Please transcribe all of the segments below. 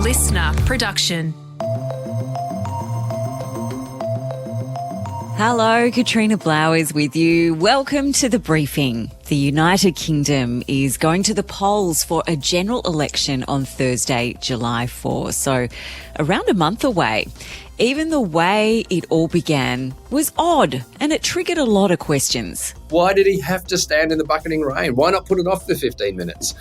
listener production. Hello, Katrina Blowers with you. Welcome to the briefing. The United Kingdom is going to the polls for a general election on Thursday, July 4, so around a month away. Even the way it all began was odd, and it triggered a lot of questions. Why did he have to stand in the bucketing rain? Why not put it off for 15 minutes?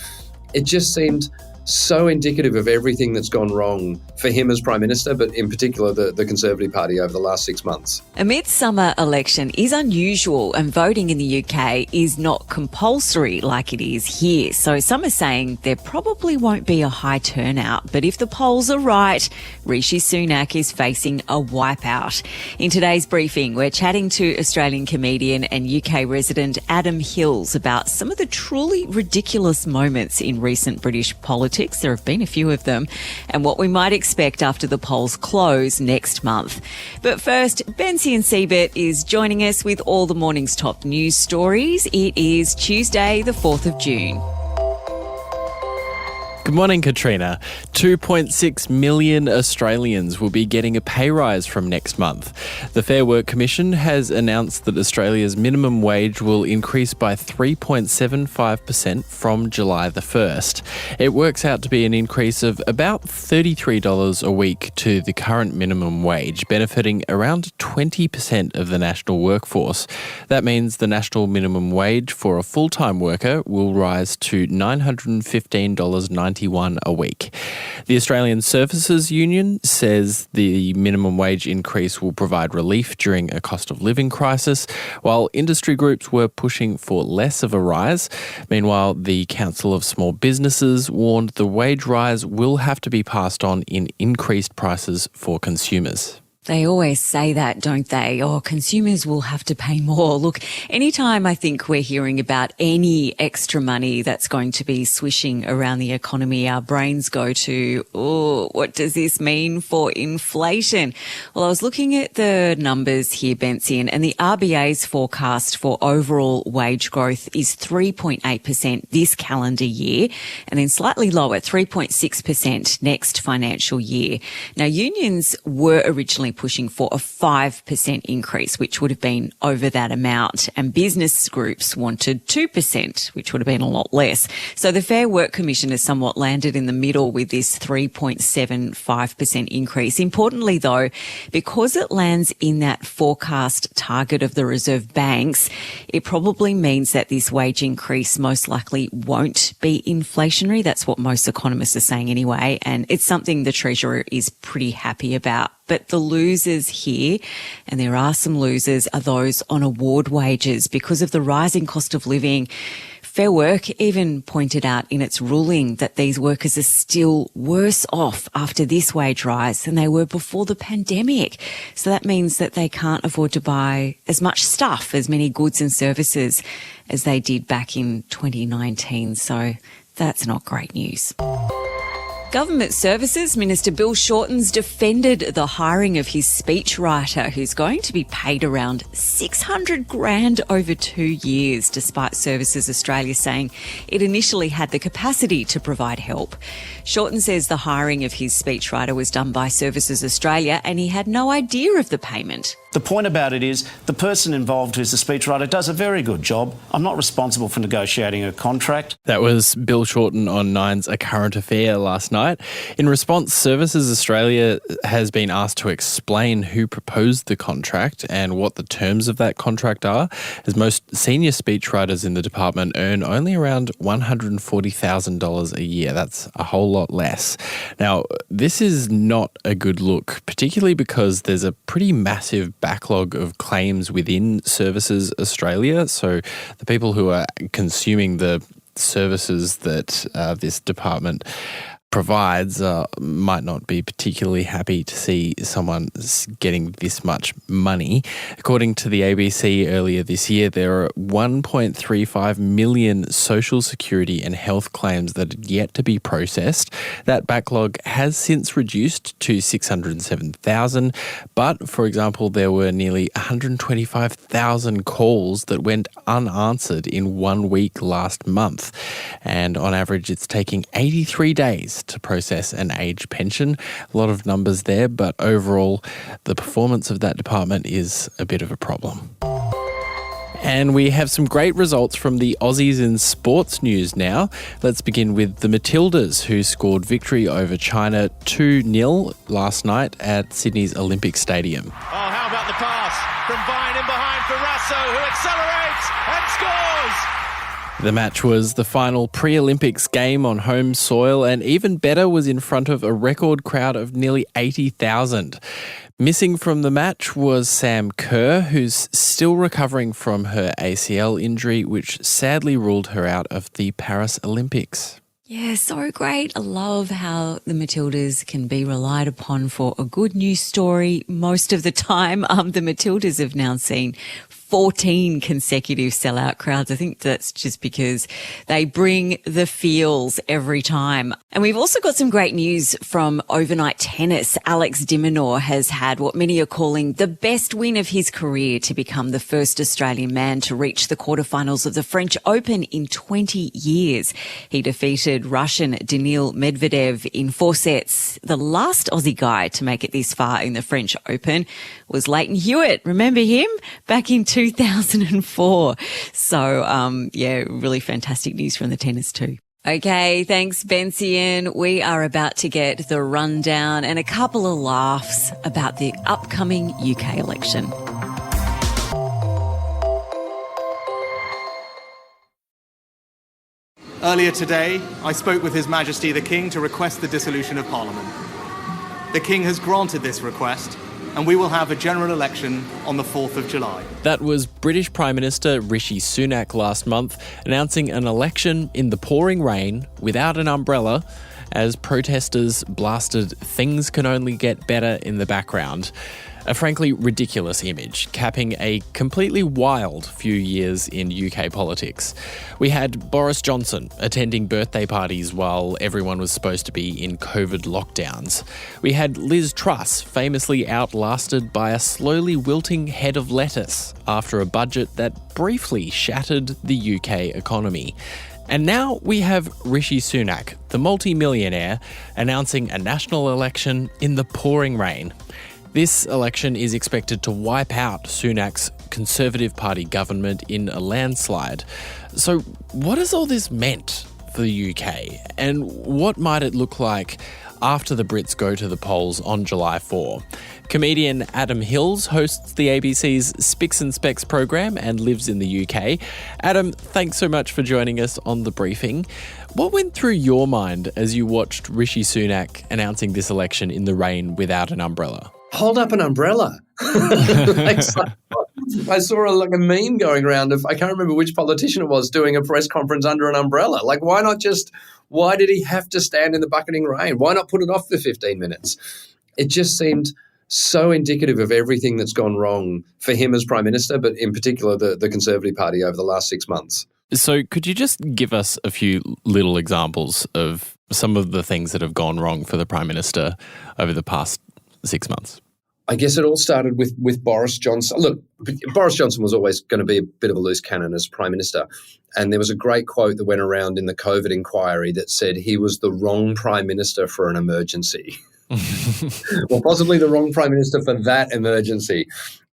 It just seemed so indicative of everything that's gone wrong for him as Prime Minister, but in particular the Conservative Party over the last 6 months. A midsummer election is unusual, and voting in the UK is not compulsory like it is here. So some are saying there probably won't be a high turnout. But if the polls are right, Rishi Sunak is facing a wipeout. In today's briefing, we're chatting to Australian comedian and UK resident Adam Hills about some of the truly ridiculous moments in recent British politics. There have been a few of them, and what we might expect after the polls close next month. But first, Bensi and Siebert is joining us with all the morning's top news stories. It is Tuesday, the 4th of June. Good morning, Katrina. 2.6 million Australians will be getting a pay rise from next month. The Fair Work Commission has announced that Australia's minimum wage will increase by 3.75% from July the 1st. It works out to be an increase of about $33 a week to the current minimum wage, benefiting around 20% of the national workforce. That means the national minimum wage for a full-time worker will rise to $915.91 a week. The Australian Services Union says the minimum wage increase will provide relief during a cost of living crisis, while industry groups were pushing for less of a rise. Meanwhile, the Council of Small Businesses warned the wage rise will have to be passed on in increased prices for consumers. They always say that, don't they? Oh, consumers will have to pay more. Look, anytime I think we're hearing about any extra money that's going to be swishing around the economy, our brains go to, oh, what does this mean for inflation? Well, I was looking at the numbers here, Benson, and the RBA's forecast for overall wage growth is 3.8% this calendar year, and then slightly lower, 3.6% next financial year. Now, unions were originally pushing for a 5% increase, which would have been over that amount, and business groups wanted 2%, which would have been a lot less. So the Fair Work Commission has somewhat landed in the middle with this 3.75% increase. Importantly, though, because it lands in that forecast target of the Reserve Banks, it probably means that this wage increase most likely won't be inflationary. That's what most economists are saying anyway, and it's something the Treasurer is pretty happy about. But the losers here, and there are some losers, are those on award wages because of the rising cost of living. Fair Work even pointed out in its ruling that these workers are still worse off after this wage rise than they were before the pandemic. So that means that they can't afford to buy as much stuff, as many goods and services as they did back in 2019. So that's not great news. Government Services Minister Bill Shorten's defended the hiring of his speechwriter, who's going to be paid around $600,000 over 2 years, despite Services Australia saying it initially had the capacity to provide help. Shorten says the hiring of his speechwriter was done by Services Australia and he had no idea of the payment. The point about it is the person involved who's the speechwriter does a very good job. I'm not responsible for negotiating a contract. That was Bill Shorten on Nine's A Current Affair last night. In response, Services Australia has been asked to explain who proposed the contract and what the terms of that contract are, as most senior speechwriters in the department earn only around $140,000 a year. That's a whole lot less. Now, this is not a good look, particularly because there's a pretty massive backlog of claims within Services Australia. So the people who are consuming the services that this department provides might not be particularly happy to see someone getting this much money. According to the ABC earlier this year, there are 1.35 million social security and health claims that are yet to be processed. That backlog has since reduced to 607,000, but, for example, there were nearly 125,000 calls that went unanswered in 1 week last month, and on average it's taking 83 days to process an age pension. A lot of numbers there, but overall, the performance of that department is a bit of a problem. And we have some great results from the Aussies in sports news now. Let's begin with the Matildas, who scored victory over China 2-0 last night at Sydney's Olympic Stadium. Oh, how about the pass from Vine in behind for Russo, who accelerates and scores! The match was the final pre-Olympics game on home soil, and even better, was in front of a record crowd of nearly 80,000. Missing from the match was Sam Kerr, who's still recovering from her ACL injury, which sadly ruled her out of the Paris Olympics. Yeah, so great. I love how the Matildas can be relied upon for a good news story most of the time. The Matildas have now seen 14 consecutive sellout crowds. I think that's just because they bring the feels every time. And we've also got some great news from overnight tennis. Alex de Minaur has had what many are calling the best win of his career to become the first Australian man to reach the quarterfinals of the French Open in 20 years. He defeated Russian Daniil Medvedev in 4 sets. The last Aussie guy to make it this far in the French Open was Leighton Hewitt. Remember him? Back in 2004. So, really fantastic news from the tennis too. Okay, thanks, Bensian. We are about to get the rundown and a couple of laughs about the upcoming UK election. Earlier today, I spoke with His Majesty the King to request the dissolution of Parliament. The King has granted this request, and we will have a general election on the 4th of July. That was British Prime Minister Rishi Sunak last month announcing an election in the pouring rain without an umbrella as protesters blasted "Things Can Only Get Better" in the background. A frankly ridiculous image, capping a completely wild few years in UK politics. We had Boris Johnson attending birthday parties while everyone was supposed to be in COVID lockdowns. We had Liz Truss famously outlasted by a slowly wilting head of lettuce after a budget that briefly shattered the UK economy. And now we have Rishi Sunak, the multi-millionaire, announcing a national election in the pouring rain. This election is expected to wipe out Sunak's Conservative Party government in a landslide. So what has all this meant for the UK? And what might it look like after the Brits go to the polls on July 4? Comedian Adam Hills hosts the ABC's Spicks and Specks program and lives in the UK. Adam, thanks so much for joining us on The Briefing. What went through your mind as you watched Rishi Sunak announcing this election in the rain without an umbrella? Hold up an umbrella. I saw a meme going around of, I can't remember which politician it was, doing a press conference under an umbrella. Like, why did he have to stand in the bucketing rain? Why not put it off for 15 minutes? It just seemed so indicative of everything that's gone wrong for him as Prime Minister, but in particular the Conservative Party over the last 6 months. So could you just give us a few little examples of some of the things that have gone wrong for the Prime Minister over the past 6 months? I guess it all started with Boris Johnson. Look, Boris Johnson was always going to be a bit of a loose cannon as Prime Minister. And there was a great quote that went around in the COVID inquiry that said he was the wrong Prime Minister for an emergency. Well, possibly the wrong Prime Minister for that emergency.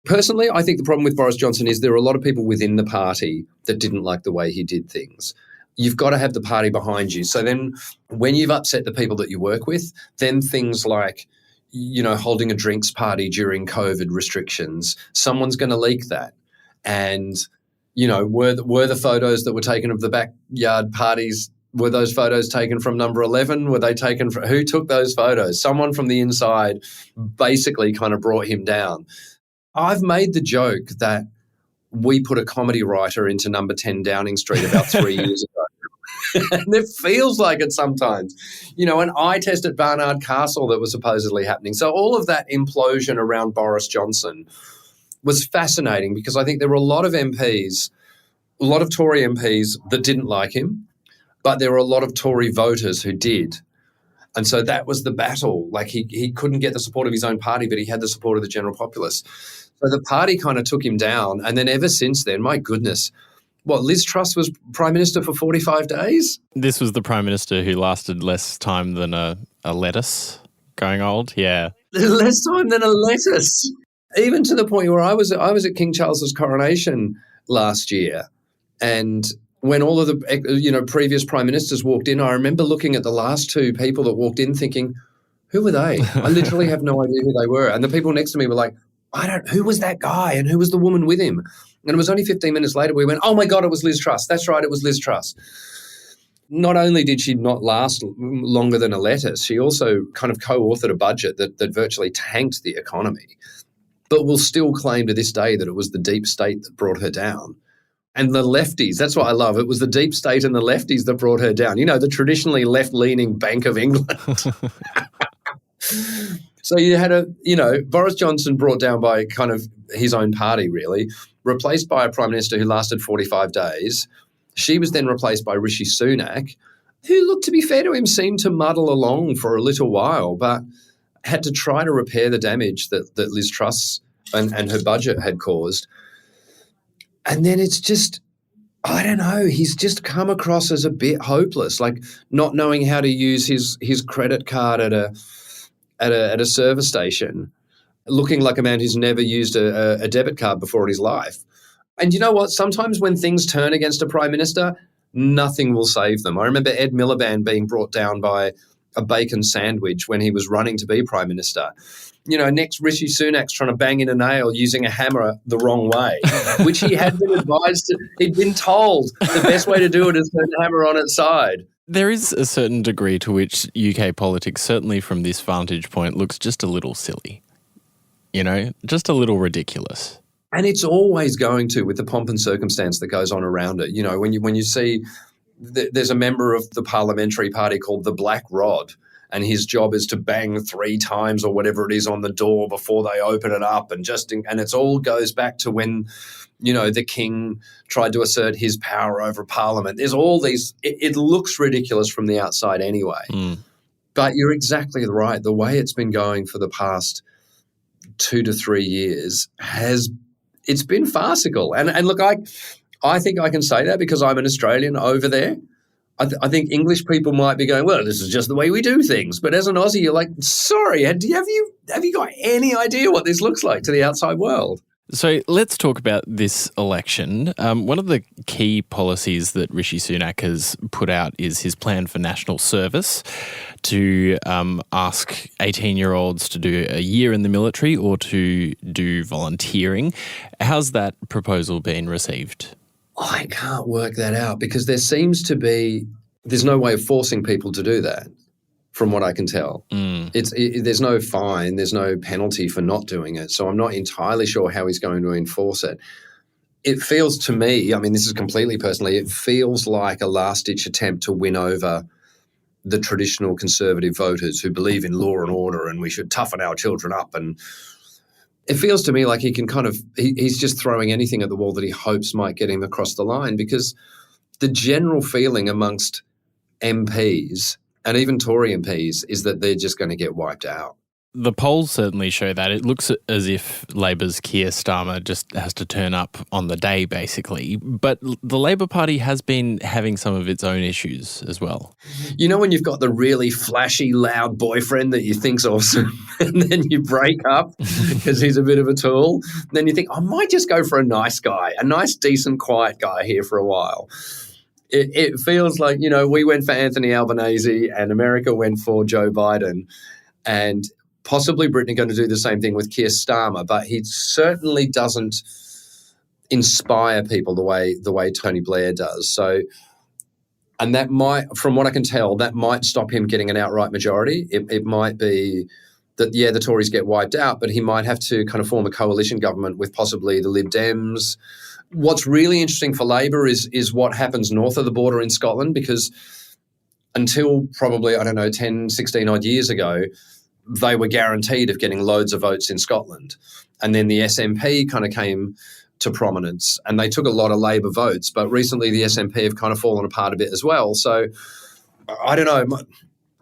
Personally, I think the problem with Boris Johnson is there are a lot of people within the party that didn't like the way he did things. You've got to have the party behind you. So then when you've upset the people that you work with, then things like, holding a drinks party during COVID restrictions, someone's going to leak that. And, were the photos that were taken of the backyard parties, were those photos taken from number 11? Were they taken from, who took those photos? Someone from the inside basically kind of brought him down. I've made the joke that we put a comedy writer into number 10 Downing Street about 3 years ago. And it feels like it sometimes. An eye test at Barnard Castle that was supposedly happening. So all of that implosion around Boris Johnson was fascinating because I think there were a lot of MPs, a lot of Tory MPs that didn't like him, but there were a lot of Tory voters who did. And so that was the battle. Like he couldn't get the support of his own party, but he had the support of the general populace. So the party kind of took him down. And then ever since then, my goodness, What, Liz Truss was Prime Minister for 45 days? This was the Prime Minister who lasted less time than a lettuce going old. Yeah. Less time than a lettuce. Even to the point where I was at King Charles's coronation last year, and when all of the previous prime ministers walked in, I remember looking at the last two people that walked in thinking, who were they? I literally have no idea who they were. And the people next to me were like, who was that guy and who was the woman with him? And it was only 15 minutes later we went, oh my God, it was Liz Truss. That's right, it was Liz Truss. Not only did she not last longer than a lettuce, she also kind of co-authored a budget that virtually tanked the economy, but will still claim to this day that it was the deep state that brought her down. And the lefties, that's what I love. It was the deep state and the lefties that brought her down. The traditionally left-leaning Bank of England. So you had Boris Johnson brought down by kind of his own party, really, replaced by a prime minister who lasted 45 days. She was then replaced by Rishi Sunak, who, look, to be fair to him, seemed to muddle along for a little while, but had to try to repair the damage that Liz Truss and her budget had caused. And then it's just, I don't know, he's just come across as a bit hopeless, like not knowing how to use his credit card at a service station, looking like a man who's never used a debit card before in his life. And you know what? Sometimes when things turn against a prime minister, nothing will save them. I remember Ed Miliband being brought down by a bacon sandwich when he was running to be prime minister. Next Rishi Sunak's trying to bang in a nail using a hammer the wrong way, which he had been advised to, he'd been told the best way to do it is turn the hammer on its side. There is a certain degree to which UK politics, certainly from this vantage point, looks just a little silly. Just a little ridiculous. And it's always going to, with the pomp and circumstance that goes on around it. When you see there's a member of the parliamentary party called the Black Rod, and his job is to bang 3 times or whatever it is on the door before they open it up, and it all goes back to when the king tried to assert his power over Parliament. There's all these. It looks ridiculous from the outside anyway, but you're exactly right. The way it's been going for the past 2 to 3 years it's been farcical. And look, I think I can say that because I'm an Australian over there. I think English people might be going, well, this is just the way we do things. But as an Aussie, you're like, sorry, have you got any idea what this looks like to the outside world? So let's talk about this election. One of the key policies that Rishi Sunak has put out is his plan for national service to ask 18-year-olds to do a year in the military or to do volunteering. How's that proposal been received? I can't work that out because there's no way of forcing people to do that, from what I can tell. There's no fine, there's no penalty for not doing it. So I'm not entirely sure how he's going to enforce it. It feels to me, this is completely personally, it feels like a last-ditch attempt to win over the traditional conservative voters who believe in law and order and we should toughen our children up. And it feels to me like he can he's just throwing anything at the wall that he hopes might get him across the line, because the general feeling amongst MPs and even Tory MPs is that they're just going to get wiped out. The polls certainly show that. It looks as if Labor's Keir Starmer just has to turn up on the day, basically. But the Labor Party has been having some of its own issues as well. When you've got the really flashy, loud boyfriend that you think's awesome and then you break up because he's a bit of a tool, then you think, I might just go for a nice guy, a nice, decent, quiet guy here for a while. It feels like, we went for Anthony Albanese and America went for Joe Biden, and possibly Britain are going to do the same thing with Keir Starmer, but he certainly doesn't inspire people the way Tony Blair does. So, and that might, from what I can tell, that might stop him getting an outright majority. It might be that, the Tories get wiped out, but he might have to kind of form a coalition government with possibly the Lib Dems. What's really interesting for Labor is what happens north of the border in Scotland, because until probably, 10, 16 odd years ago, they were guaranteed of getting loads of votes in Scotland. And then the SNP kind of came to prominence and they took a lot of Labor votes. But recently the SNP have kind of fallen apart a bit as well. So I don't know.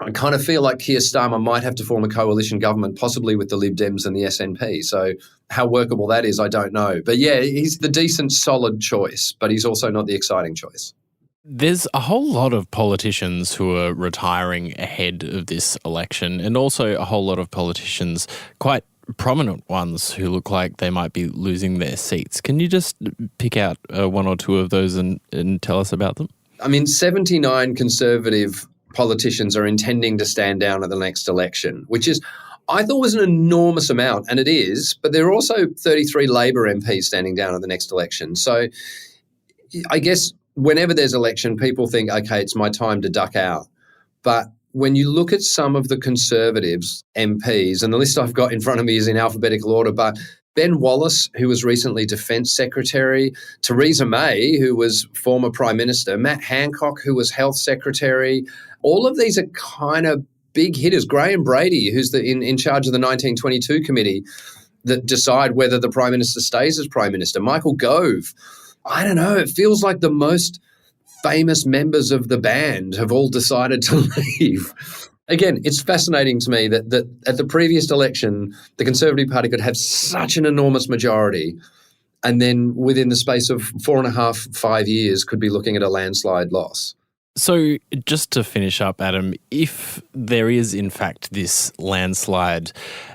I kind of feel like Keir Starmer might have to form a coalition government, possibly with the Lib Dems and the SNP. So how workable that is, I don't know. But yeah, he's the decent, solid choice, but he's also not the exciting choice. There's a whole lot of politicians who are retiring ahead of this election, and also a whole lot of politicians, quite prominent ones, who look like they might be losing their seats. Can you just pick out one or two of those and tell us about them? I mean, 79 Conservative politicians are intending to stand down at the next election, which is, I thought, was an enormous amount, and it is, but there are also 33 Labor MPs standing down at the next election. So I guess whenever there's election, people think, okay, it's my time to duck out. But when you look at some of the Conservatives MPs, and the list I've got in front of me is in alphabetical order, but Ben Wallace, who was recently Defence Secretary, Theresa May, who was former Prime Minister, Matt Hancock, who was Health Secretary, all of these are kind of big hitters. Graham Brady, who's in charge of the 1922 committee that decide whether the Prime Minister stays as Prime Minister. Michael Gove. I don't know, it feels like the most famous members of the band have all decided to leave. Again, it's fascinating to me that at the previous election, the Conservative Party could have such an enormous majority, and then within the space of 4.5, 5 years could be looking at a landslide loss. So just to finish up, Adam, if there is in fact this landslide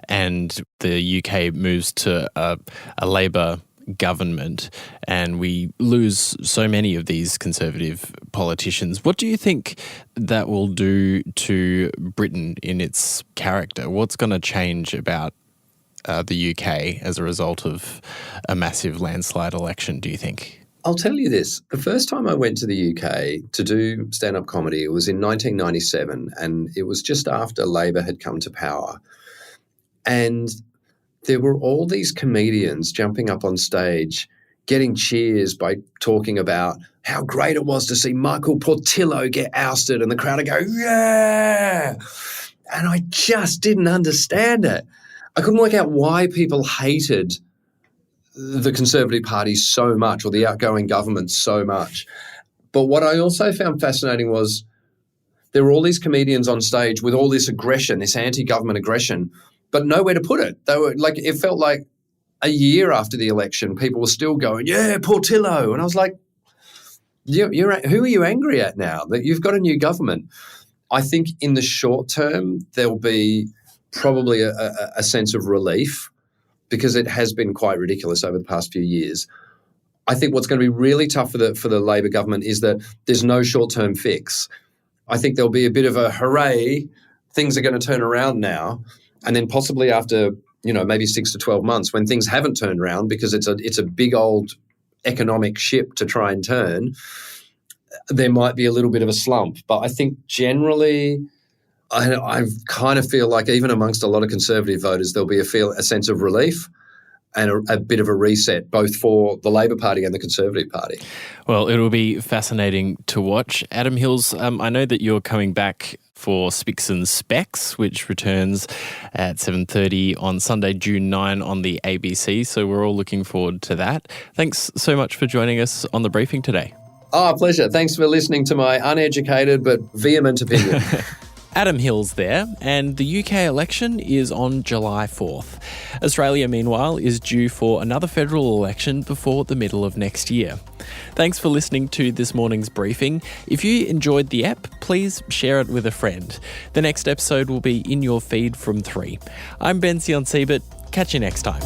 and the UK moves to a Labor government and we lose so many of these Conservative politicians, what do you think that will do to Britain in its character? What's going to change about the UK as a result of a massive landslide election, do you think? I'll tell you this. The first time I went to the UK to do stand-up comedy, it was in 1997, and it was just after Labor had come to power. And there were all these comedians jumping up on stage, getting cheers by talking about how great it was to see Michael Portillo get ousted, and the crowd would go, yeah! And I just didn't understand it. I couldn't work out why people hated the Conservative Party so much, or the outgoing government so much. But what I also found fascinating was there were all these comedians on stage with all this aggression, this anti-government aggression, but nowhere to put it. They were like, it felt like a year after the election, people were still going, yeah, Portillo. And I was like, who are you angry at now that you've got a new government? I think in the short term, there'll be probably a sense of relief, because it has been quite ridiculous over the past few years. I think what's going to be really tough for the Labor government is that there's no short-term fix. I think there'll be a bit of a hooray, things are going to turn around now, and then possibly after, maybe 6 to 12 months when things haven't turned around, because it's a big old economic ship to try and turn, there might be a little bit of a slump. But I think generally, I kind of feel like even amongst a lot of Conservative voters, there'll be a sense of relief and a bit of a reset, both for the Labor Party and the Conservative Party. Well, it'll be fascinating to watch. Adam Hills, I know that you're coming back for Spicks and Specks, which returns at 7:30 on Sunday, June 9 on the ABC. So we're all looking forward to that. Thanks so much for joining us on The Briefing today. Oh, pleasure. Thanks for listening to my uneducated but vehement opinion. Adam Hills there, and the UK election is on July 4th. Australia, meanwhile, is due for another federal election before the middle of next year. Thanks for listening to this morning's briefing. If you enjoyed the app, please share it with a friend. The next episode will be in your feed from 3. I'm Ben Sion-Siebert. Catch you next time.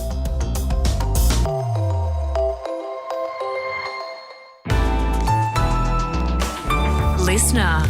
Listener.